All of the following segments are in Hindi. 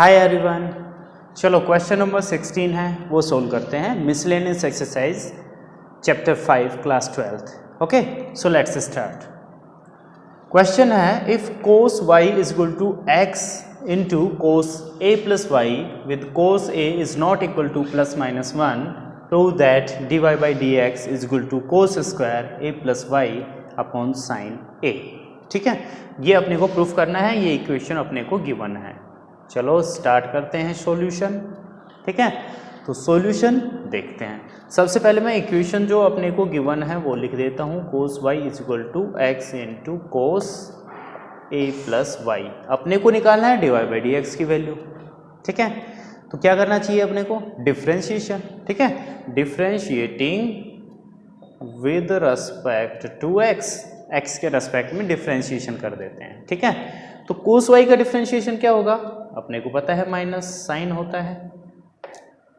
हाय एवरीवन, चलो क्वेश्चन नंबर 16 है वो सोल्व करते हैं। Miscellaneous exercise chapter 5 class 12th। Okay, so let's start. Question है if cos y is equal to x into cos a plus y with cos a is not equal to plus minus 1, prove that dy by D x is equal to cos square a plus Y upon sine a। ठीक है, ये अपने को प्रूफ करना है, ये इक्वेशन अपने को गिवन है। चलो स्टार्ट करते हैं सॉल्यूशन। ठीक है, तो सॉल्यूशन देखते हैं। सबसे पहले मैं इक्वेशन जो अपने को गिवन है वो लिख देता हूँ, cos y is equal to X into cos a plus Y. अपने को निकालना है dy बाई डी एक्स की वैल्यू। ठीक है, तो क्या करना चाहिए अपने को? डिफ्रेंशिएशन। ठीक है, differentiating with respect to x, x के रेस्पेक्ट में डिफ्रेंशिएशन कर देते हैं। ठीक है, तो कोस y का डिफ्रेंशिएशन क्या होगा? अपने को पता है माइनस साइन होता है,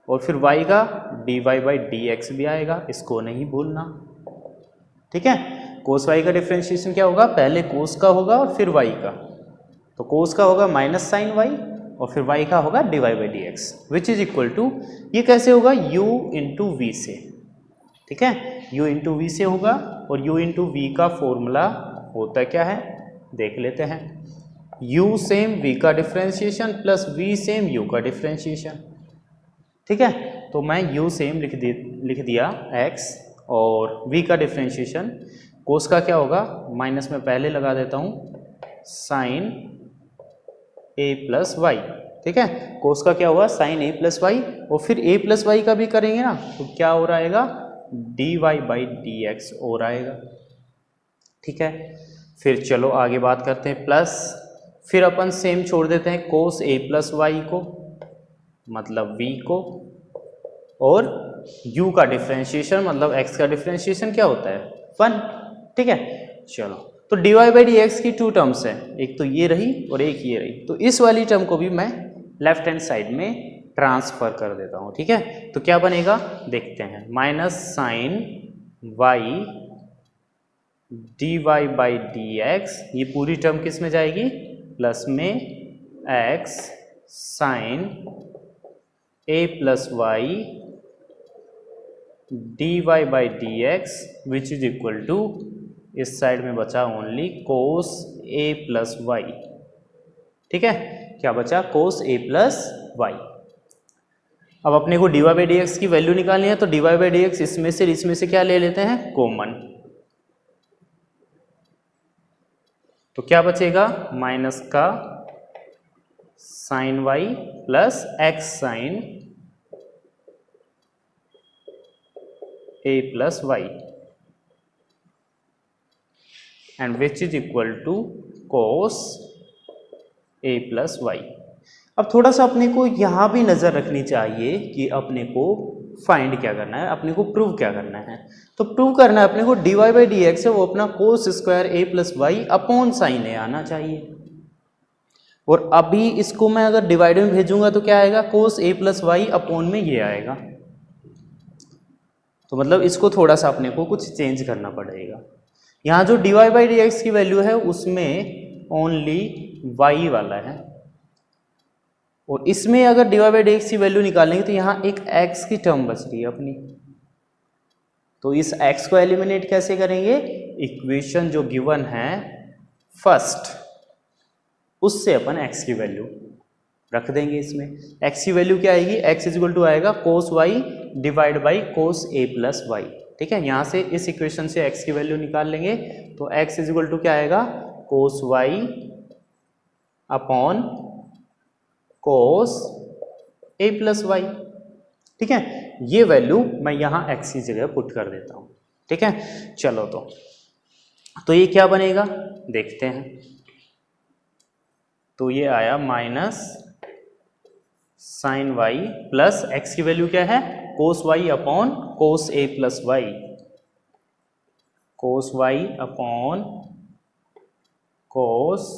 और फिर y का dy बाई डी एक्स भी आएगा, इसको नहीं भूलना। ठीक है, कोस y का डिफ्रेंशिएशन क्या होगा? पहले कोस का होगा और फिर y का। तो कोस का होगा माइनस साइन y और फिर y का होगा dy by D X, which is equal to, ये कैसे होगा? u इंटू वी से। ठीक है, u इंटू वी से होगा, और u इंटू वी का फॉर्मूला होता क्या है देख लेते हैं। u सेम v का differentiation plus v same u का डिफ्रेंशिएशन। ठीक है, तो मैं u सेम लिख दिया x और v का डिफ्रेंशिएशन। कोस का क्या होगा? माइनस में पहले लगा देता हूँ साइन a प्लस वाई। ठीक है, कोस का क्या हुआ? साइन a प्लस वाई, और फिर a प्लस वाई का भी करेंगे ना, तो क्या हो रहा आएगा? dy बाई डी एक्स और आएगा। ठीक है, फिर चलो आगे बात करते हैं। प्लस फिर अपन सेम छोड़ देते हैं कोस a प्लस वाई को, मतलब v को, और u का डिफ्रेंशिएशन मतलब x का डिफ्रेंशिएशन क्या होता है? 1। ठीक है, चलो तो dy बाई डी एक्स की 2 टर्म्स है, एक तो ये रही और एक ये रही, तो इस वाली टर्म को भी मैं लेफ्ट हैंड साइड में ट्रांसफर कर देता हूँ। ठीक है, तो क्या बनेगा देखते हैं। Minus sine y dy by D X, ये पूरी टर्म किस में जाएगी? प्लस में x sine a plus Y dy by D X which is equal to, इस साइड में बचा only cos a plus Y. ठीक है, क्या बचा? Cos a plus Y. अब अपने को dy बाई डी एक्स की वैल्यू निकालनी है, तो dy बाई डी एक्स इसमें से क्या ले लेते हैं? कॉमन। तो क्या बचेगा? माइनस का sine y plus X sine a plus Y and which is equal to cos a plus Y. अब थोड़ा सा अपने को यहां भी नजर रखनी चाहिए कि अपने को फाइंड क्या करना है, अपने को प्रूव क्या करना है। तो प्रूव करना है अपने को dy बाई डी एक्स है वो अपना cos square a plus Y upon sine a आना चाहिए। और अभी इसको मैं अगर डिवाइड में भेजूंगा तो क्या आएगा? कोस a प्लस वाई अपॉन में ये आएगा। तो मतलब इसको थोड़ा सा अपने को कुछ चेंज करना पड़ेगा। यहाँ जो dy बाई डी एक्स की वैल्यू है उसमें ओनली y वाला है, और इसमें अगर dy बाई डी एक्स की वैल्यू निकालेंगे तो यहाँ एक x की टर्म बच रही है अपनी। तो इस x को एलिमिनेट कैसे करेंगे? इक्वेशन जो गिवन है फर्स्ट, उससे अपन x की वैल्यू रख देंगे इसमें। x की वैल्यू क्या आएगी? x इज इक्वल टू आएगा cos y divide by cos a plus Y. ठीक है, यहाँ से इस इक्वेशन से x की वैल्यू निकाल लेंगे, तो x इज इक्वल टू क्या आएगा? Cos y upon cos a plus Y. ठीक है, ये वैल्यू मैं यहाँ x की जगह पुट कर देता हूँ। ठीक है, चलो तो ये क्या बनेगा देखते हैं। तो ये आया minus sine y plus x की वैल्यू क्या है? Cos y upon cos a plus y, cos y upon cos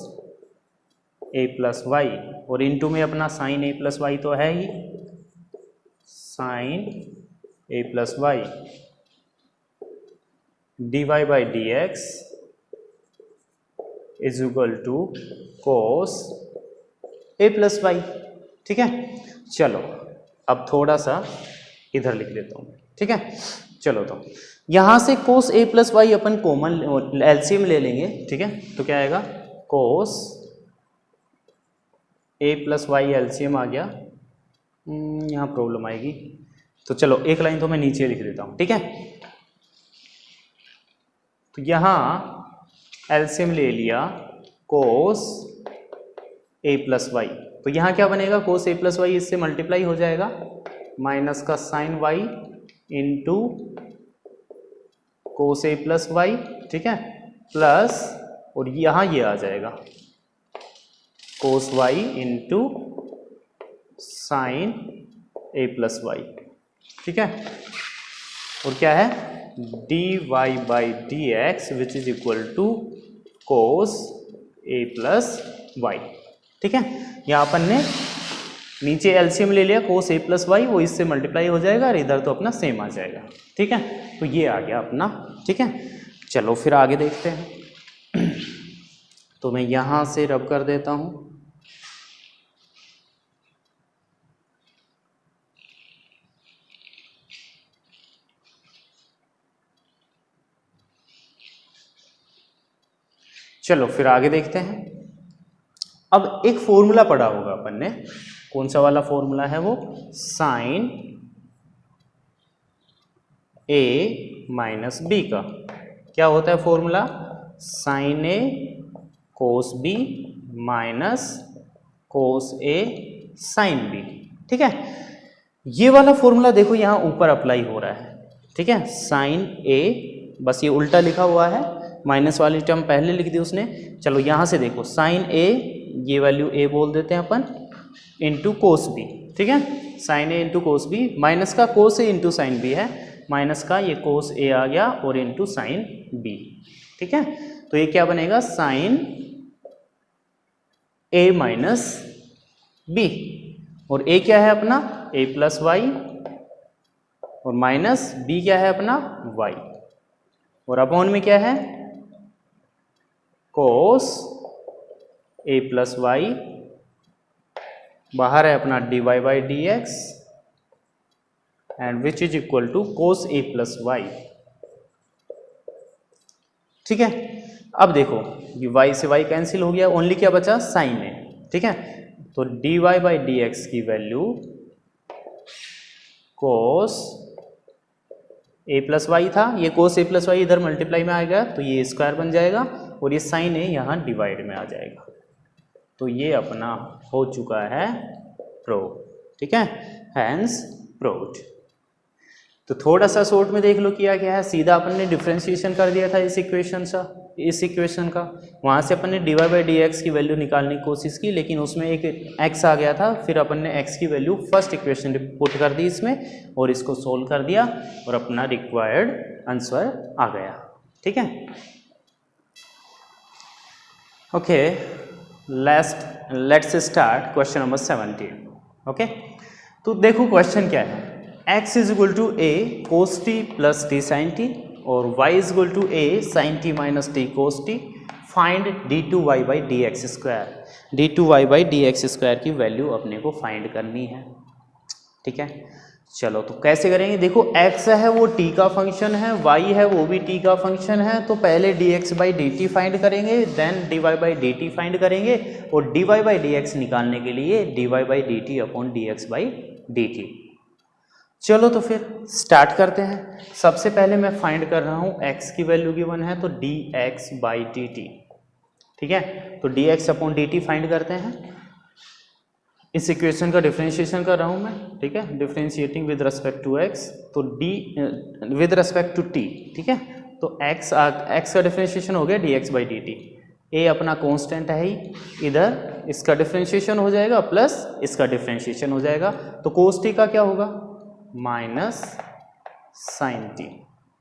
a plus y, और इनटू में अपना साइन a प्लस वाई तो है ही, sine a plus Y dy by D x is equal to cos a plus Y. ठीक है। चलो अब थोड़ा सा इधर लिख देता हूँ, ठीक है। चलो तो यहाँ से कोस A plus Y upon common LCM ले लेंगे, ठीक है। तो क्या आएगा, कोस ए प्लस वाई एलसीएम आ गया। यहाँ प्रॉब्लम आएगी, तो चलो एक लाइन तो मैं नीचे लिख देता हूँ, ठीक है। तो यहाँ एलसीएम ले लिया कोस ए प्लस वाई, तो यहाँ क्या बनेगा, कोस ए प्लस वाई इससे मल्टीप्लाई हो जाएगा, माइनस का sine Y into cos A plus Y, ठीक है, प्लस और यहाँ ये आ जाएगा cos Y into sine A plus Y, ठीक है। और क्या है, D Y by D X which is equal to cos A plus Y, ठीक है। यहाँ अपन ने नीचे एलसीएम ले लिया कोस ए प्लस वाई, वो इससे मल्टीप्लाई हो जाएगा और इधर तो अपना सेम आ जाएगा, ठीक है। तो ये आ गया अपना, ठीक है। चलो फिर आगे देखते हैं। तो मैं यहाँ से रब कर देता हूँ, चलो फिर आगे देखते हैं। अब एक फॉर्मूला पढ़ा होगा अपन ने, कौन सा वाला फॉर्मूला है वो, साइन ए माइनस बी का क्या होता है फॉर्मूला, साइन ए कोस बी माइनस कोस ए साइन बी, ठीक है। ये वाला फॉर्मूला देखो यहाँ ऊपर अप्लाई हो रहा है, ठीक है। साइन ए, बस ये उल्टा लिखा हुआ है, माइनस वाली टर्म पहले लिख दी उसने। चलो यहाँ से देखो, साइन ए, ये वैल्यू ए बोल देते हैं अपन, इंटू कोस बी, ठीक है। साइन ए इंटू कोस बी, माइनस का कोस ए इंटू साइन बी है, माइनस का ये कोस ए आ गया और इंटू साइन बी, ठीक है। तो ये क्या बनेगा, साइन ए माइनस बी, और ए क्या है अपना, ए प्लस वाई, और माइनस बी क्या है अपना, वाई, और अपॉन में क्या है, कोस ए प्लस वाई, बाहर है अपना D Y by D X, and which is equal to cos A plus Y, ठीक है। अब देखो ये y से y कैंसिल हो गया, ओनली क्या बचा, साइन ए, ठीक है। तो D Y by D x की value cos A plus Y था, ये कोस ए प्लस वाई इधर मल्टीप्लाई में आएगा तो ये स्क्वायर बन जाएगा, और ये साइन ए यहाँ डिवाइड में आ जाएगा। तो ये अपना हो चुका है प्रूव, ठीक है, हैंस प्रूव्ड। तो थोड़ा सा शॉर्ट में देख लो किया क्या है, सीधा अपन ने डिफरेंशिएशन कर दिया था इस इक्वेशन का, वहाँ से अपन ने D Y by D x की वैल्यू निकालने की कोशिश की, लेकिन उसमें एक x आ गया था, फिर अपन ने x की वैल्यू फर्स्ट इक्वेशन पुट कर दी इसमें और इसको सोल्व कर दिया और अपना रिक्वायर्ड आंसर आ गया, ठीक है। Okay, let's start question number 17। Okay, तो देखो क्वेश्चन क्या है, x is equal to A cos T plus T sine T और y is equal to A sine T minus T cos T, find D two Y by D x square. D two Y by D x square की वैल्यू अपने को फाइंड करनी है, ठीक है। चलो तो कैसे करेंगे, देखो x है वो t का फंक्शन है, y है वो भी t का फंक्शन है, तो पहले dx by d t find करेंगे, then dy by d t find करेंगे, और dy बाई डी एक्स निकालने के लिए dy by d t upon dx by d t. चलो तो फिर स्टार्ट करते हैं। सबसे पहले मैं फाइंड कर रहा हूँ x की वैल्यू गिवन है तो dx बाई डी टी, ठीक है। तो dx upon D t find करते हैं, इस इक्वेशन का डिफरेंशिएशन कर रहा हूँ मैं, ठीक है, differentiating with respect to x, तो d with respect to t, ठीक है। तो x का डिफरेंशिएशन हो गया dx by d T, a अपना कांस्टेंट है ही, इधर इसका डिफरेंशिएशन हो जाएगा प्लस इसका डिफरेंशिएशन हो जाएगा, तो कोस टी का क्या होगा, minus sine T,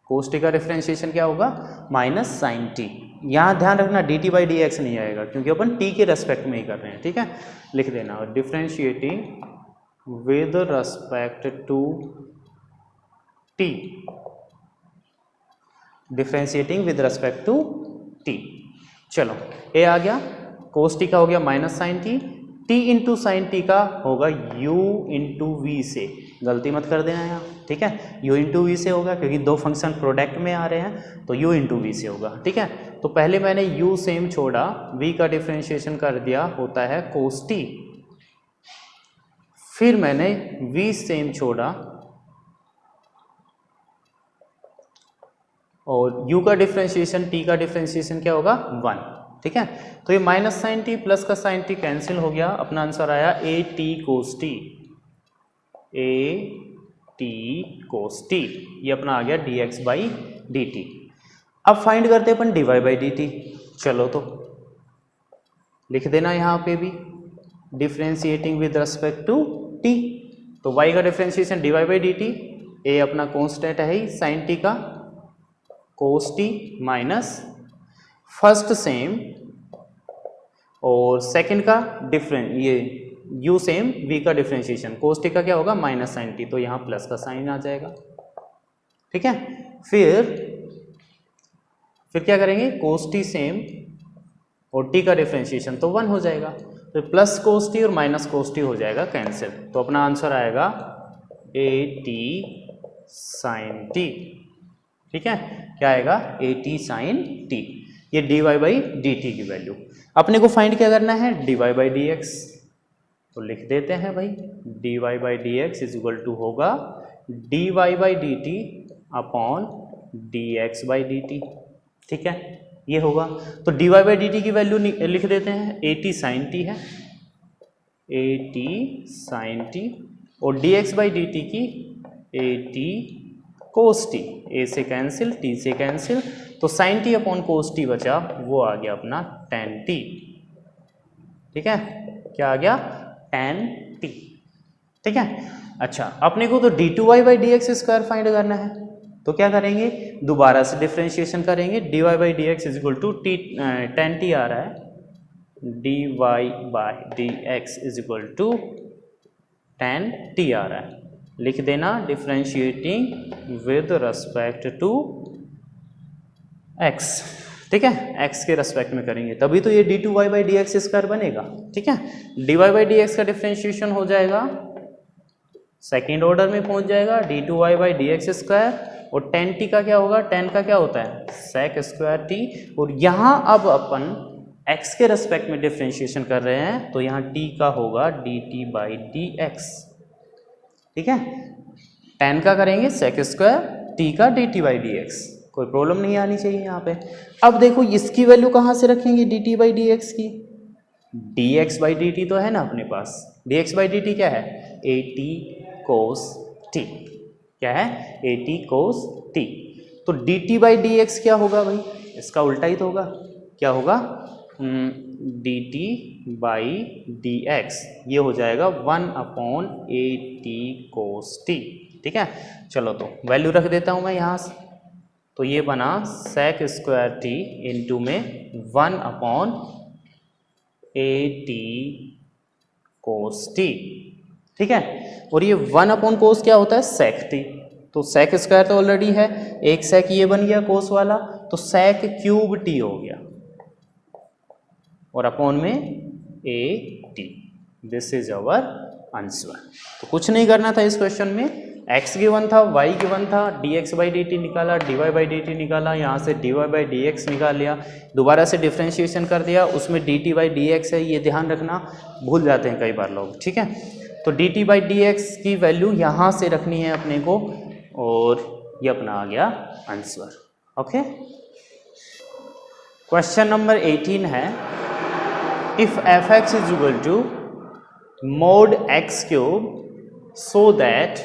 cos t का डिफरेंशिएशन क्या होगा, माइनस साइन टी। यहाँ ध्यान रखना D t by D x नहीं आएगा क्योंकि अपन टी के रेस्पेक्ट में ही कर रहे हैं, ठीक है। लिख देना differentiating with respect to t, differentiating with respect to t. चलो ए आ गया, कोस टी का हो गया minus sine t, t into sine t का होगा u इंटू वी से, गलती मत कर देना यहाँ, ठीक है, u इंटू वी से होगा क्योंकि दो फंक्शन प्रोडक्ट में आ रहे हैं तो u इंटू वी से होगा, ठीक है। तो पहले मैंने u सेम छोड़ा, v का डिफ्रेंशिएशन कर दिया, होता है cos t, फिर मैंने v सेम छोड़ा और u का डिफ्रेंशिएशन, t का डिफ्रेंशिएशन क्या होगा 1, ठीक है। तो ये माइनस साइन टी प्लस का साइन टी कैंसिल हो गया, अपना आंसर आया a t cos t, a t cos t, ये अपना आ गया d x by d t. अब फाइंड करते हैं अपन d Y by d t, चलो तो लिख देना यहाँ पे भी differentiating with respect to t, तो y का differentiation d Y by d t, a अपना कॉन्स्टेंट है ही साइन टी का cos t minus first sem और सेकंड का डिफरेंट, ये u सेम v का डिफ्रेंशिएशन कोस टी का क्या होगा माइनस साइन टी, तो यहाँ प्लस का साइन आ जाएगा, ठीक है। फिर क्या करेंगे, कोस टी सेम और t का डिफ्रेंशिएशन तो 1 हो जाएगा, तो प्लस कोस टी और माइनस कोस टी हो जाएगा कैंसिल, तो अपना आंसर आएगा ए टी साइन टी, ठीक है, क्या आएगा ए टी साइन टी, ये d Y by d t की वैल्यू। अपने को फाइंड क्या करना है, D Y by D x, तो लिख देते हैं भाई d Y by D x is equal to होगा d Y by d t upon d x by d t, ठीक है, ये होगा। तो D Y by d t की वैल्यू लिख देते हैं, ए टी साइन टी है, ए टी साइन टी, और d x by d t की a t cos t, a से कैंसिल टी से कैंसिल, तो sine t upon cos t बचा, वो आ गया अपना टेन टी, ठीक है, क्या आ गया टेन टी, ठीक है। अच्छा, अपने को तो d two Y by D x square find करना है, तो क्या करेंगे, दोबारा से डिफ्रेंशिएशन करेंगे, d Y by D x is equal to t, ten t आ रहा है, D Y by D x is equal to ten t आ रहा है, लिख देना differentiating with respect to x, ठीक है, x के रेस्पेक्ट में करेंगे तभी तो ये d two Y by D x square बनेगा, ठीक है। D Y by D x का डिफ्रेंशिएशन हो जाएगा, सेकेंड ऑर्डर में पहुंच जाएगा d two Y by D x square, और टेन टी का क्या होगा, टेन का क्या होता है सेक स्क्वायर टी, और यहाँ अब अपन x के रेस्पेक्ट में डिफ्रेंशिएशन कर रहे हैं तो यहाँ t का होगा D t by D x, ठीक है, टेन का करेंगे सेक स्क्वायर, टी का D t by D x, कोई प्रॉब्लम नहीं आनी चाहिए यहाँ पे। अब देखो इसकी वैल्यू कहाँ से रखेंगे, d t by D x की, d x by d t तो है ना अपने पास, d x by d t क्या है ए टी कोस टी, क्या है ए टी कोस टी, तो d t by D x क्या होगा भाई, इसका उल्टा ही तो होगा, क्या होगा D t by D X, ये हो जाएगा 1 अपॉन ए टी कोस टी, ठीक है। चलो तो वैल्यू रख देता हूँ मैं यहाँ से, तो ये बना सेक स्क्वायर टी इंटू में 1 अपॉन ए टी कोस टी, ठीक है, और ये 1 अपॉन कोस क्या होता है सेक टी, तो सेक स्क्वायर तो ऑलरेडी है, एक सेक ये बन गया कोस वाला, तो सेक क्यूब टी हो गया, और अपॉन में A T, this is our answer. तो कुछ नहीं करना था इस क्वेश्चन में, x गिवन था, y गिवन था, dx बाई डी टी निकाला, dy बाई डी टी निकाला, यहाँ से dy बाई डी एक्स निकाल लिया, दोबारा से डिफ्रेंशिएशन कर दिया, उसमें dt बाई डी एक्स है, ये ध्यान रखना, भूल जाते हैं कई बार लोग, ठीक है। तो dt बाई डी एक्स की वैल्यू यहाँ से रखनी है अपने को, और ये अपना आ गया आंसर, ओके। क्वेश्चन नंबर 18 है, if f x is equal to mod x cube so that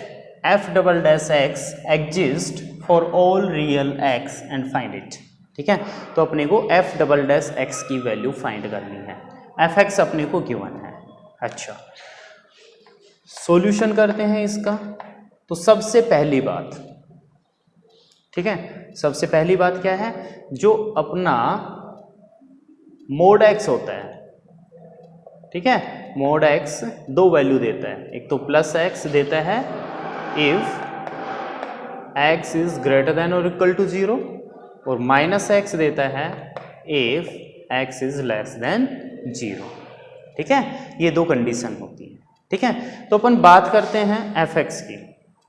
f double dash x exist for all real x and find it, ठीक है। तो अपने को f डबल डैश x की वैल्यू फाइंड करनी है, एफ एक्स अपने को गिवन है। अच्छा, सॉल्यूशन करते हैं इसका। तो सबसे पहली बात, ठीक है, सबसे पहली बात क्या है, जो अपना mod x होता है, ठीक है, mod x दो वैल्यू देता है, एक तो प्लस x देता है if x is greater than और इक्वल टू 0, और माइनस x देता है if x is less than 0, ठीक है, ये दो कंडीशन होती है। ठीक है, तो अपन बात करते हैं एफ एक्स की,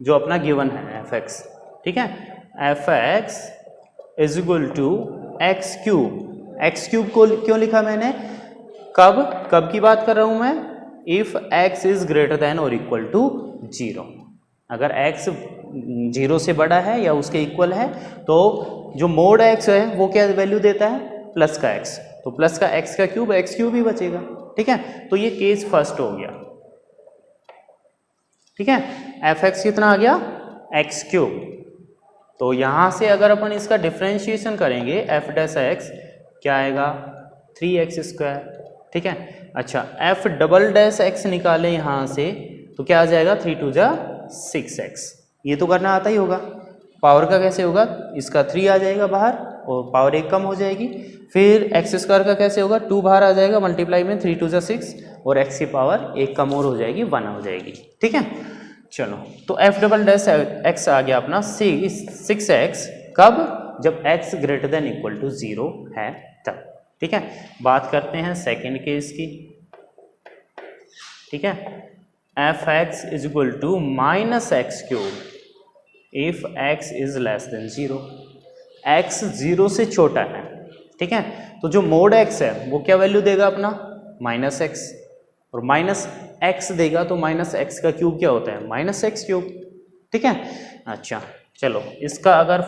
जो अपना गिवन है एफ एक्स। ठीक है, f x is equal to x cube. X cube को क्यों लिखा मैंने, कब की बात कर रहा हूं मैं, if x is greater than और इक्वल टू 0। अगर एक्स 0 से बड़ा है या उसके इक्वल है तो जो मोड एक्स है वो क्या वैल्यू देता है, प्लस का एक्स, तो प्लस का एक्स का क्यूब, एक्स क्यूब ही बचेगा। ठीक है, तो ये केस फर्स्ट हो गया। ठीक है, एफ एक्स कितना आ गया, एक्स क्यूब। तो यहां से अगर अपन इसका डिफ्रेंशिएशन करेंगे एफ डैश एक्स, क्या आएगा 3x²। ठीक है, अच्छा एफ डबल डैश एक्स निकाले यहां से तो क्या आ जाएगा 3 2 जा 6x। ये तो करना आता ही होगा। पावर का कैसे होगा, इसका 3 आ जाएगा बाहर और पावर 1 कम हो जाएगी। फिर x² का कैसे होगा, 2 बाहर आ जाएगा, मल्टीप्लाई में 3 2 जा 6 और x की पावर 1 कम और हो जाएगी 1 हो जाएगी। ठीक है, चलो तो एफ डबल डैश एक्स आ गया अपना 6x, कब, जब x greater than equal to 0 है तब। ठीक है, बात करते हैं सेकेंड केस की। ठीक है, f x is equal to -x³ if x is less than 0। x 0 से छोटा है। ठीक है, तो जो मोड x है वो क्या वैल्यू देगा अपना, -x, और -x देगा तो -x का क्यूब क्या होता है, -x³। ठीक है, अच्छा चलो इसका अगर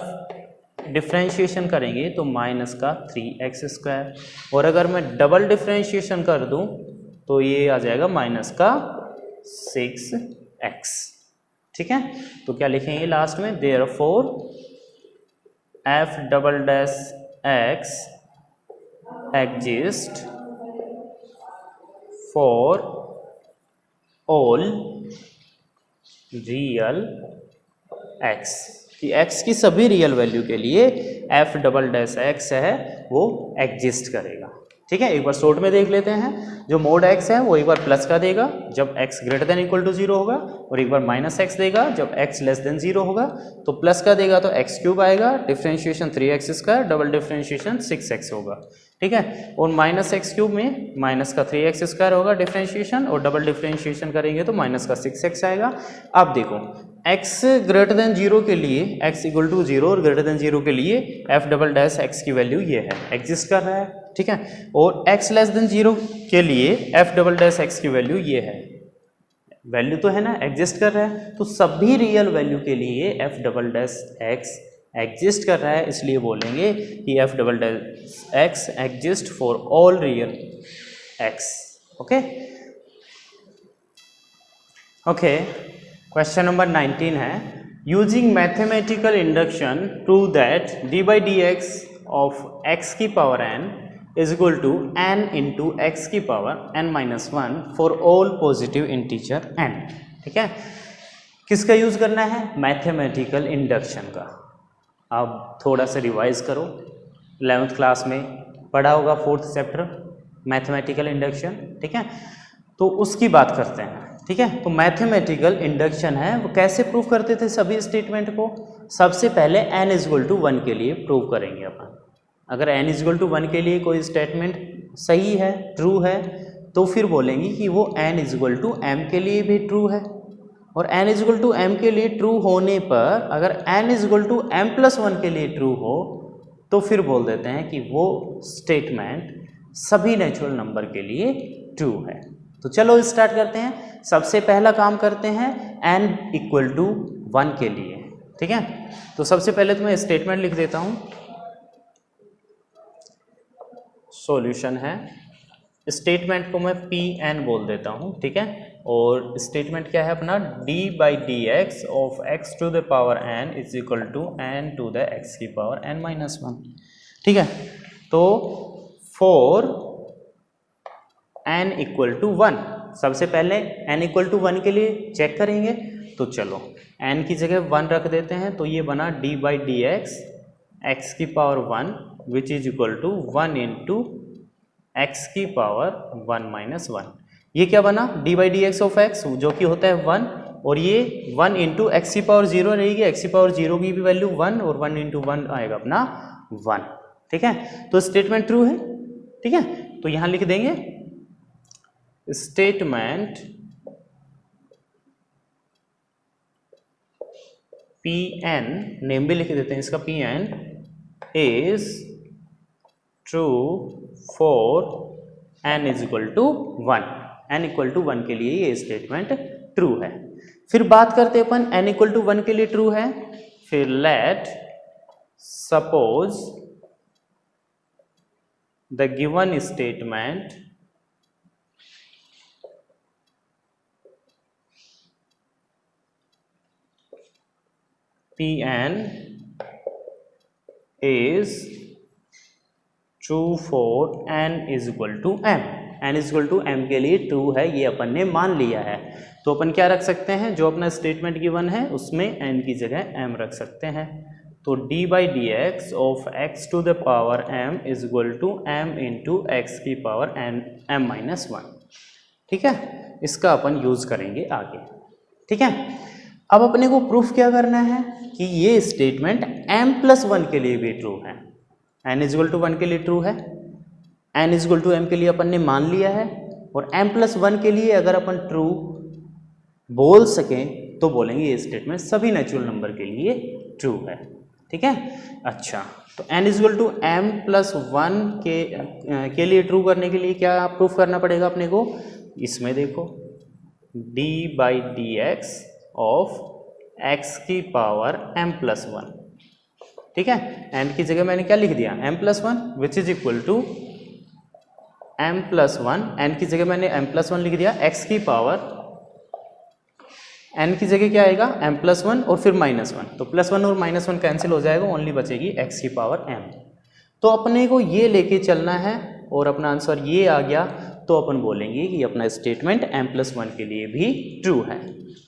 डिफ्रेंशिएशन करेंगे तो माइनस का 3x², और अगर मैं डबल डिफ्रेंशिएशन कर दूं तो ये आ जाएगा माइनस का 6x। ठीक है, तो क्या लिखेंगे लास्ट में, therefore F double dash x exist for all real x, कि x की सभी रियल वैल्यू के लिए एफ डबल डैश एक्स है वो एग्जिस्ट करेगा। ठीक है, एक बार शॉर्ट में देख लेते हैं। जो मोड x है वो एक बार प्लस का देगा जब x greater than equal to 0 होगा, और एक बार -x देगा जब x लेस देन 0 होगा। तो प्लस का देगा तो x³ आएगा, differentiation 3x², double differentiation 6x होगा। ठीक है, और -x³ में माइनस का 3x² होगा डिफ्रेंशिएशन, और डबल डिफ्रेंशिएशन करेंगे तो माइनस का 6x आएगा। अब देखो x ग्रेटर देन 0 के लिए, x इक्वल टू 0 और ग्रेटर देन 0 के लिए एफ डबल डैश एक्स की वैल्यू ये है, एग्जिस्ट कर रहा है। ठीक है, और x लेस देन 0 के लिए एफ डबल डैश एक्स की वैल्यू ये है, वैल्यू तो है ना, एग्जिस्ट कर रहा है। तो सभी रियल वैल्यू के लिए f double dash x exist कर रहा है, इसलिए बोलेंगे कि f double dash x exist for all real x. Okay okay, question number 19 है, using mathematical induction prove that d/dx of x की power n is equal to n into x की power n-1 for all positive integer n। ठीक है, किसका यूज करना है, मैथमेटिकल इंडक्शन का। अब थोड़ा सा रिवाइज करो, 11th क्लास में पढ़ा होगा 4th चैप्टर मैथमेटिकल इंडक्शन। ठीक है, तो उसकी बात करते हैं। ठीक है, तो मैथमेटिकल इंडक्शन है वो कैसे प्रूव करते थे सभी स्टेटमेंट को, सबसे पहले n इक्वल टू 1 के लिए प्रूव करेंगे अपन। अगर n इक्वल टू 1 के लिए कोई स्टेटमेंट सही है, ट्रू है, तो फिर बोलेंगे कि वो n इक्वल टू m के लिए भी ट्रू है, और n इक्वल टू m के लिए ट्रू होने पर अगर n इक्वल टू m+1 के लिए ट्रू हो तो फिर बोल देते हैं कि वो स्टेटमेंट सभी नेचुरल नंबर के लिए ट्रू है। तो चलो स्टार्ट करते हैं। सबसे पहला काम करते हैं n इक्वल टू 1 के लिए। ठीक है, तो सबसे पहले तो मैं स्टेटमेंट लिख देता हूं, सॉल्यूशन है, स्टेटमेंट को मैं Pn बोल देता हूं। ठीक है, और स्टेटमेंट क्या है अपना, d/dx of x to the power n is equal to n to the x की पावर n-1। ठीक है, तो फॉर n इक्वल टू 1, सबसे पहले n इक्वल टू 1 के लिए चेक करेंगे। तो चलो n की जगह 1 रख देते हैं, तो ये बना d/dx x की power 1 which is equal to 1 into x की पावर 1-1। ये क्या बना, d/dx ऑफ x जो कि होता है 1, और ये 1 इंटू एक्स की पावर 0 रहेगी, एक्स की पावर 0 की भी वैल्यू 1, और 1 इंटू 1 आएगा अपना 1। ठीक है, तो स्टेटमेंट ट्रू है। ठीक है, तो यहाँ लिख देंगे स्टेटमेंट Pn, नेम भी लिख देते हैं इसका, Pn is true for n is equal to 1, n equal to 1 के लिए ये स्टेटमेंट ट्रू है। फिर बात करते हैं अपन n इक्वल टू 1 के लिए ट्रू है, फिर let suppose the given statement Pn is true for n is equal to m, n is equal to m के लिए ट्रू है, ये अपन ने मान लिया है। तो अपन क्या रख सकते हैं, जो अपना स्टेटमेंट गिवन है उसमें n की जगह m रख सकते हैं। तो d by D x of x to the power m is equal to m into x की पावर m माइनस 1। ठीक है, इसका अपन यूज करेंगे आगे। ठीक है, अब अपने को प्रूफ क्या करना है कि ये स्टेटमेंट m प्लस 1 के लिए भी ट्रू है। n इज इक्वल टू 1 के लिए ट्रू है, n is equal to m के लिए अपन ने मान लिया है, और m प्लस 1 के लिए अगर अपन ट्रू बोल सकें तो बोलेंगे ये स्टेटमेंट सभी नेचुरल नंबर के लिए ट्रू है। ठीक है, अच्छा, तो n is equal to m plus 1 के लिए ट्रू करने के लिए क्या प्रूफ करना पड़ेगा अपने को, इसमें देखो d by D x of x की पावर m प्लस 1। ठीक है, n की जगह मैंने क्या लिख दिया, m plus 1 which is equal to m plus 1, n की जगह मैंने m प्लस 1 लिख दिया, x की पावर n की जगह क्या आएगा m प्लस 1 और फिर माइनस 1, तो प्लस 1 और माइनस 1 कैंसिल हो जाएगा, ओनली बचेगी x की पावर m। तो अपने को ये लेके चलना है और अपना आंसर ये आ गया, तो अपन बोलेंगे कि अपना स्टेटमेंट m प्लस 1 के लिए भी ट्रू है।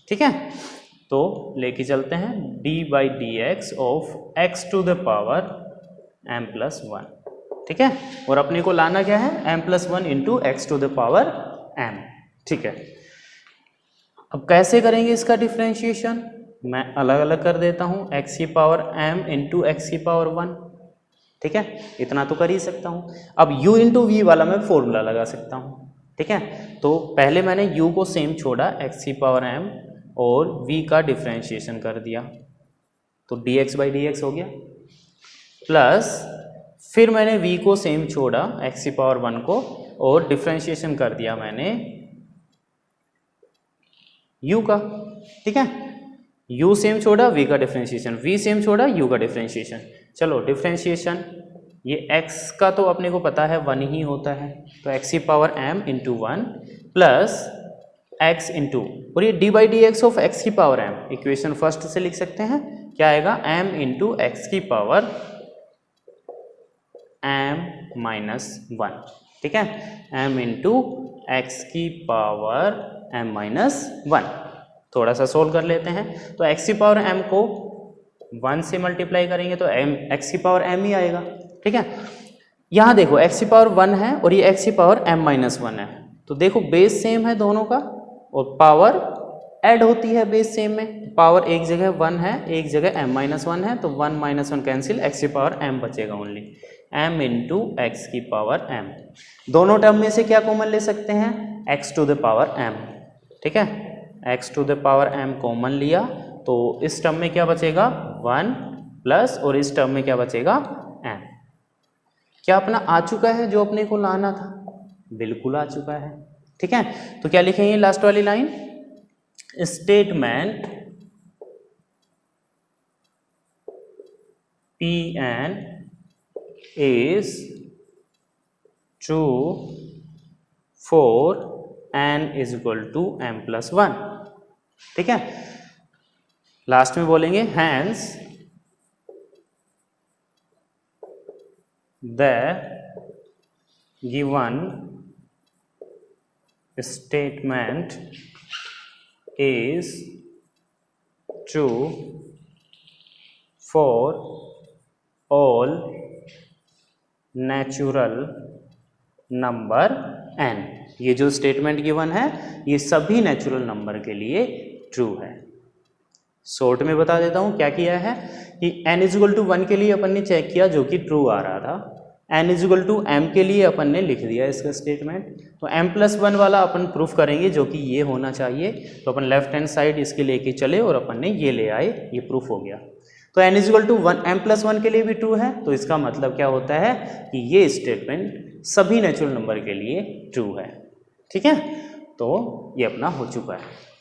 ठीक है, तो लेके चलते हैं d by D x of x to the power m plus 1। ठीक है, और अपने को लाना क्या है, m plus 1 into x to the power m। ठीक है, अब कैसे करेंगे इसका डिफ्रेंशिएशन, मैं अलग अलग कर देता हूँ, x की पावर m इंटू एक्स की पावर 1। ठीक है, इतना तो कर ही सकता हूँ। अब u इंटू वी वाला मैं फॉर्मूला लगा सकता हूँ। ठीक है, तो पहले मैंने u को सेम छोड़ा, x की पावर m और v का डिफ्रेंशिएशन कर दिया, तो dx बाई डी एक्स हो गया, प्लस फिर मैंने v को सेम छोड़ा x की पावर 1 को और डिफ्रेंशिएशन कर दिया मैंने u का। ठीक है, u सेम छोड़ा, v का डिफ्रेंशिएशन, v सेम छोड़ा, u का डिफ्रेंशिएशन। चलो डिफ्रेंशिएशन, ये x का तो अपने को पता है 1 ही होता है, तो x की power m into 1 plus x into, और ये d by D x of x की पावर m, इक्वेशन फर्स्ट से लिख सकते हैं, क्या आएगा m इंटू एक्स की पावर m माइनस 1। ठीक है, m इंटू एक्स की पावर m माइनस 1। थोड़ा सा सोल्व कर लेते हैं, तो x की पावर m को 1 से मल्टीप्लाई करेंगे तो x की पावर m ही आएगा। ठीक है, यहाँ देखो x की पावर 1 है और ये x की पावर m माइनस 1 है, तो देखो बेस सेम है दोनों का और पावर ऐड होती है बेस सेम में, पावर एक जगह 1 है एक जगह m माइनस 1 है, तो 1 माइनस 1 कैंसिल, x की पावर m बचेगा ओनली, m इंटू एक्स की पावर m। दोनों टर्म में से क्या कॉमन ले सकते हैं, x to the power m। ठीक है, x to the power m common लिया, तो इस टर्म में क्या बचेगा 1 प्लस, और इस टर्म में क्या बचेगा m। क्या अपना आ चुका है जो अपने को लाना था, बिल्कुल आ चुका है। ठीक है, तो क्या लिखेंगे लास्ट वाली line, statement Pn is true for n is equal to m plus 1। ठीक है, लास्ट में बोलेंगे hence the given statement is true for all natural number n। ये जो स्टेटमेंट गिवन है ये सभी नेचुरल नंबर के लिए ट्रू है। शॉर्ट में बता देता हूँ क्या किया है कि n इज इक्वल टू 1 के लिए अपन ने चेक किया जो कि ट्रू आ रहा था, n इजिकल टू m के लिए अपन ने लिख दिया इसका स्टेटमेंट। तो m+1 वाला अपन प्रूफ करेंगे जो कि ये होना चाहिए। तो अपन लेफ्ट हैंड साइड इसके लेके चले और अपन ने ये ले आए, ये प्रूफ हो गया। तो n इजिकल टू m+1 के लिए भी ट्रू है, तो इसका मतलब क्या होता है कि ये स्टेटमेंट सभी नेचुरल नंबर के लिए ट्रू है। ठीक है, तो ये अपना हो चुका है।